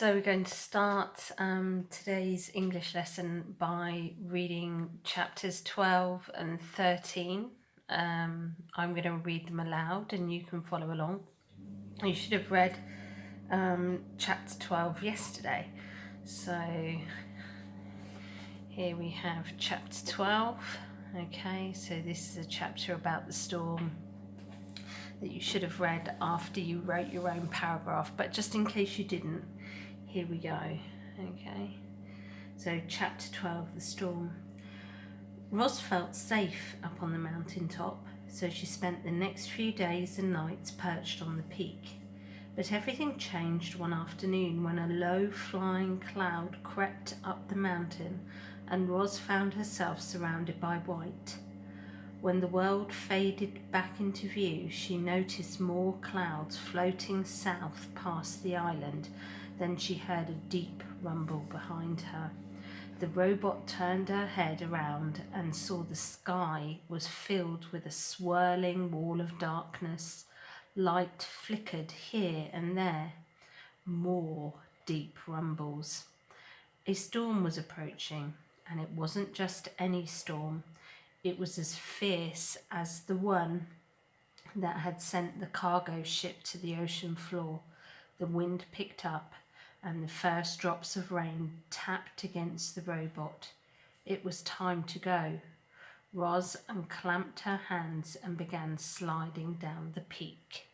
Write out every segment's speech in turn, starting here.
So we're going to start today's English lesson by reading chapters 12 and 13. I'm going to read them aloud and you can follow along. You should have read chapter 12 yesterday. So here we have chapter 12. Okay, so this is a chapter about the storm that you should have read after you wrote your own paragraph, but just in case you didn't, here we go. Okay, so chapter 12, the storm. Ros felt safe up on the mountain top, so she spent the next few days and nights perched on the peak. But everything changed one afternoon when a low flying cloud crept up the mountain and Ros found herself surrounded by white. When the world faded back into view, she noticed more clouds floating south past the island. Then she heard a deep rumble behind her. The robot turned her head around and saw the sky was filled with a swirling wall of darkness. Light flickered here and there. More deep rumbles. A storm was approaching, and it wasn't just any storm. It was as fierce as the one that had sent the cargo ship to the ocean floor. The wind picked up, and the first drops of rain tapped against the robot. It was time to go. Ros unclamped her hands and began sliding down the peak.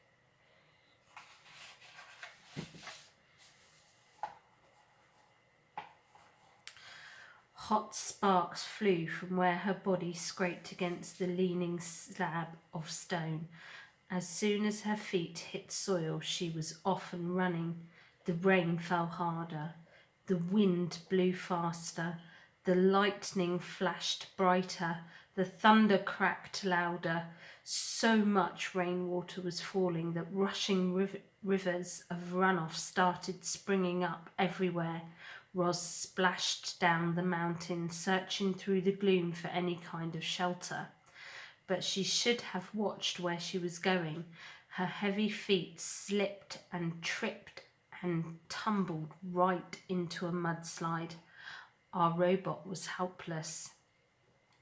Hot sparks flew from where her body scraped against the leaning slab of stone. As soon as her feet hit soil, she was off and running. The rain fell harder. The wind blew faster. The lightning flashed brighter. The thunder cracked louder. So much rainwater was falling that rushing rivers of runoff started springing up everywhere. Ros splashed down the mountain, searching through the gloom for any kind of shelter. But she should have watched where she was going. Her heavy feet slipped and tripped and tumbled right into a mudslide. Our robot was helpless.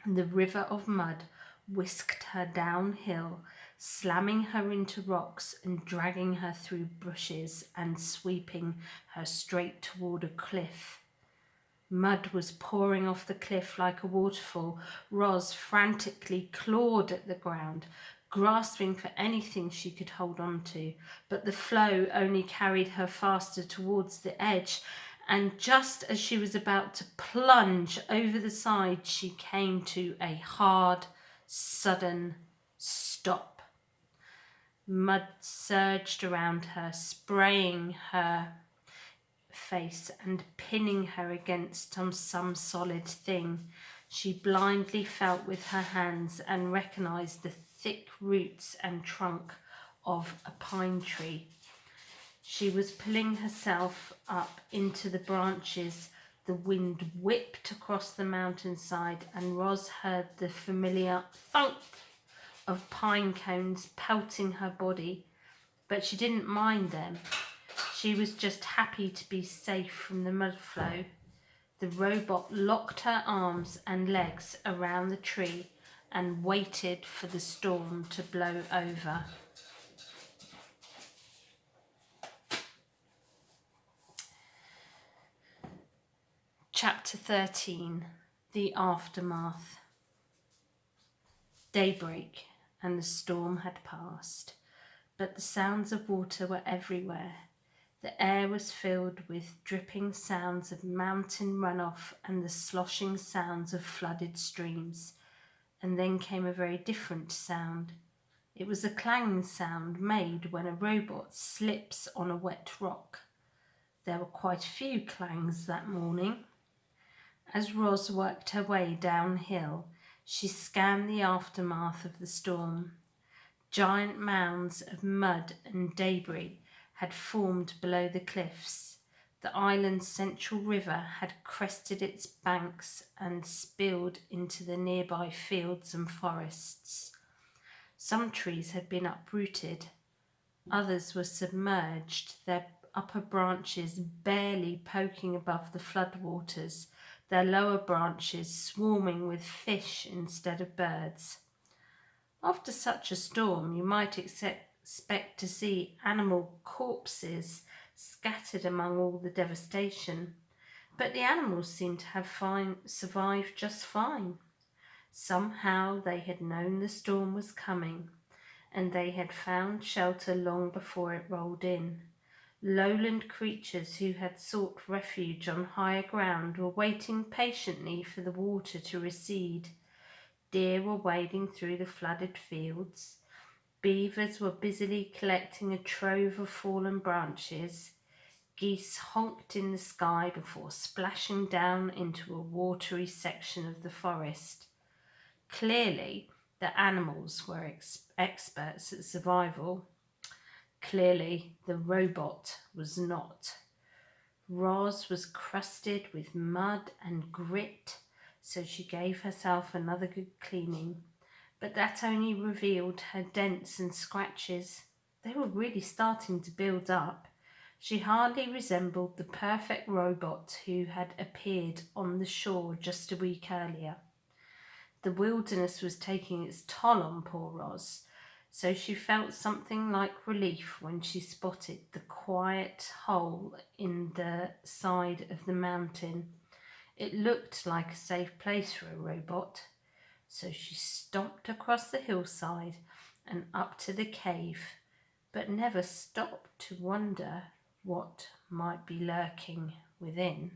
The river of mud whisked her downhill, slamming her into rocks and dragging her through bushes and sweeping her straight toward a cliff. Mud was pouring off the cliff like a waterfall. Ros frantically clawed at the ground, grasping for anything she could hold on to, but the flow only carried her faster towards the edge, and just as she was about to plunge over the side, she came to a hard, sudden stop. Mud surged around her, spraying her face and pinning her against some solid thing. She blindly felt with her hands and recognized the thick roots and trunk of a pine tree. She was pulling herself up into the branches. The wind whipped across the mountainside, and Ros heard the familiar thunk of pine cones pelting her body, but she didn't mind them. She was just happy to be safe from the mud flow. The robot locked her arms and legs around the tree and waited for the storm to blow over. Chapter 13, The Aftermath. Daybreak, and the storm had passed, but the sounds of water were everywhere. The air was filled with dripping sounds of mountain runoff and the sloshing sounds of flooded streams. And then came a very different sound. It was a clang sound made when a robot slips on a wet rock. There were quite a few clangs that morning. As Ros worked her way downhill, she scanned the aftermath of the storm. Giant mounds of mud and debris had formed below the cliffs. The island's central river had crested its banks and spilled into the nearby fields and forests. Some trees had been uprooted. Others were submerged, their upper branches barely poking above the floodwaters, their lower branches swarming with fish instead of birds. After such a storm, you might expect to see animal corpses scattered among all the devastation, but the animals seemed to have survived just fine. Somehow they had known the storm was coming, and they had found shelter long before it rolled in. Lowland creatures who had sought refuge on higher ground were waiting patiently for the water to recede. Deer were wading through the flooded fields. Beavers were busily collecting a trove of fallen branches. Geese honked in the sky before splashing down into a watery section of the forest. Clearly, the animals were experts at survival. Clearly, the robot was not. Roz was crusted with mud and grit, so she gave herself another good cleaning. But that only revealed her dents and scratches. They were really starting to build up. She hardly resembled the perfect robot who had appeared on the shore just a week earlier. The wilderness was taking its toll on poor Roz, so she felt something like relief when she spotted the quiet hole in the side of the mountain. It looked like a safe place for a robot, so she stomped across the hillside and up to the cave, but never stopped to wonder what might be lurking within.